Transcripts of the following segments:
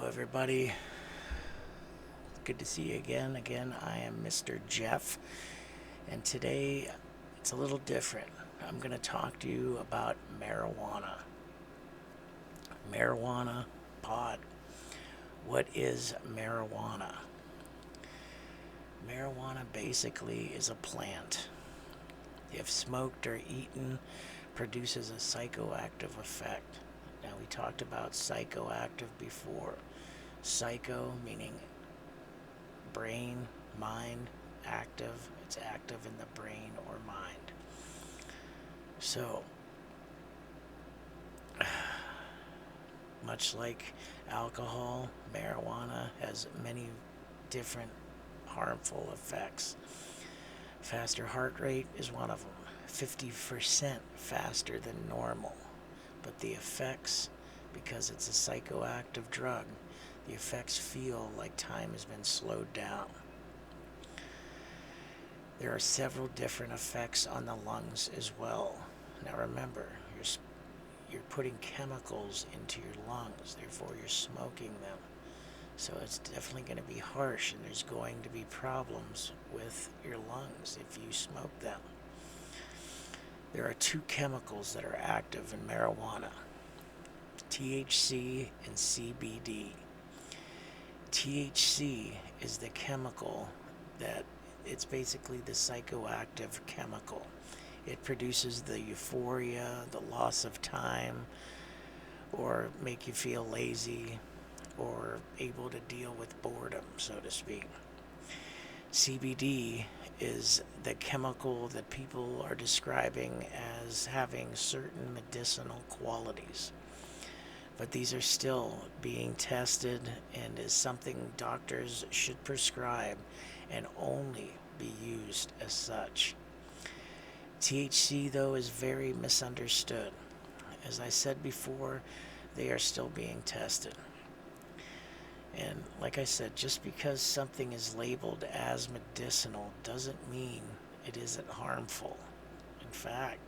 Everybody. Good to see you again. I am Mr. Jeff, and today it's a little different. I'm going to talk to you about marijuana. Marijuana, pot. What is marijuana? Marijuana basically is a plant. If smoked or eaten, produces a psychoactive effect. Now, we talked about psychoactive before. Psycho meaning brain, mind, active. It's active in the brain or mind. So, much like alcohol, marijuana has many different harmful effects. Faster heart rate is one of them, 50% faster than normal. But the effects, because it's a psychoactive drug, the effects feel like time has been slowed down. There are several different effects on the lungs as well. Now remember, you're putting chemicals into your lungs, therefore you're smoking them. So it's definitely going to be harsh, and there's going to be problems with your lungs if you smoke them. There are two chemicals that are active in marijuana, THC and CBD. THC is the chemical that it's basically the psychoactive chemical. It produces the euphoria, the loss of time, or make you feel lazy, or able to deal with boredom, so to speak. CBD is the chemical that people are describing as having certain medicinal qualities. But these are still being tested and is something doctors should prescribe and only be used as such. THC, though, is very misunderstood. As I said before, they are still being tested. And like I said, just because something is labeled as medicinal doesn't mean it isn't harmful. In fact,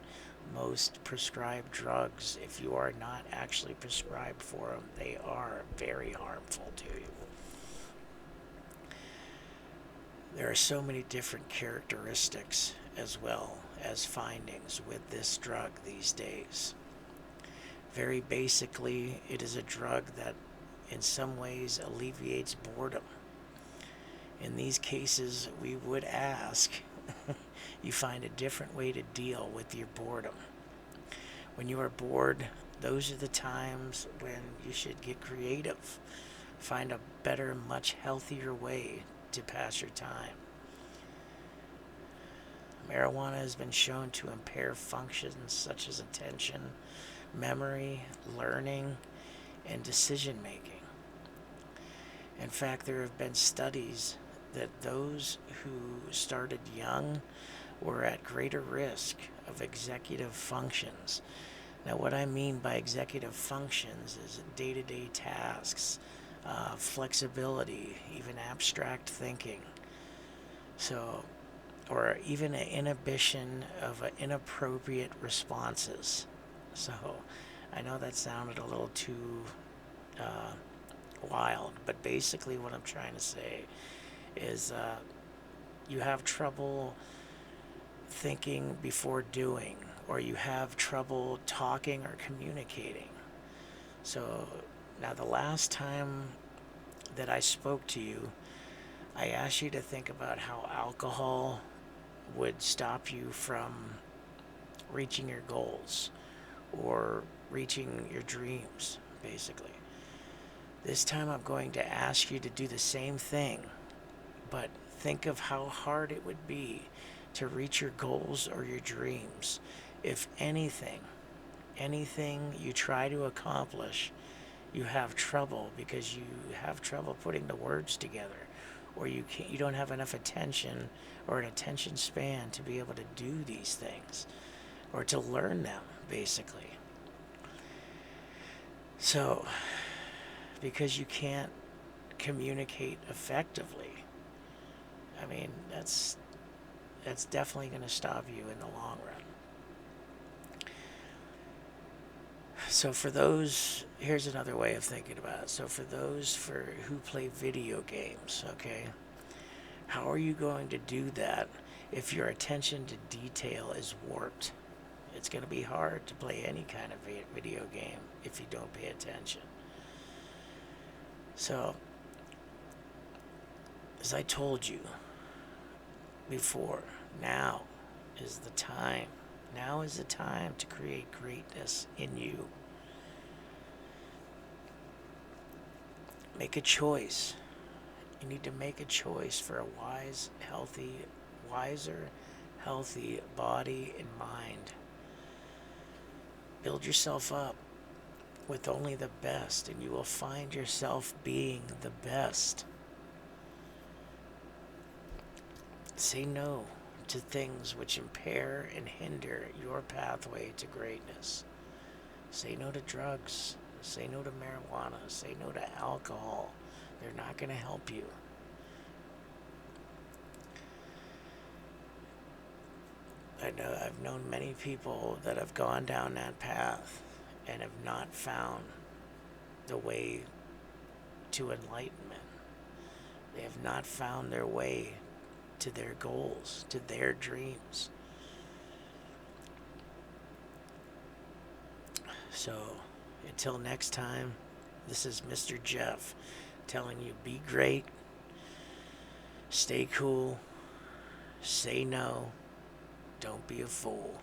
most prescribed drugs, if you are not actually prescribed for them, they are very harmful to you. There are so many different characteristics as well as findings with this drug these days. Very basically, it is a drug that in some ways alleviates boredom. In these cases, we would ask you find a different way to deal with your boredom. When you are bored, those are the times when you should get creative. Find a better, much healthier way to pass your time. Marijuana has been shown to impair functions such as attention, memory, learning, and decision making. In fact, there have been studies that those who started young were at greater risk of executive functions. Now, what I mean by executive functions is day-to-day tasks, flexibility, even abstract thinking. So, or even an inhibition of inappropriate responses. So, I know that sounded a little too wild, but basically what I'm trying to say is you have trouble thinking before doing, or you have trouble talking or communicating. So now the last time that I spoke to you, I asked you to think about how alcohol would stop you from reaching your goals or reaching your dreams, basically. This time I'm going to ask you to do the same thing, but think of how hard it would be to reach your goals or your dreams. If anything you try to accomplish, you have trouble because you have trouble putting the words together, or you don't have enough attention or an attention span to be able to do these things or to learn them, basically. So, because you can't communicate effectively, I mean, that's definitely going to stop you in the long run. So for those, here's another way of thinking about it. So for those who play video games, okay, how are you going to do that if your attention to detail is warped? It's going to be hard to play any kind of video game if you don't pay attention. So, as I told you before, now is the time. Now is the time to create greatness in you. Make a choice. You need to make a choice for a wiser, healthy body and mind. Build yourself up with only the best, and you will find yourself being the best. Say no to things which impair and hinder your pathway to greatness. Say no to drugs. Say no to marijuana. Say no to alcohol. They're not going to help you. I've known many people that have gone down that path and have not found the way to enlightenment. They have not found their way to their goals, to their dreams. So, until next time, this is Mr. Jeff telling you, be great, stay cool, say no, don't be a fool.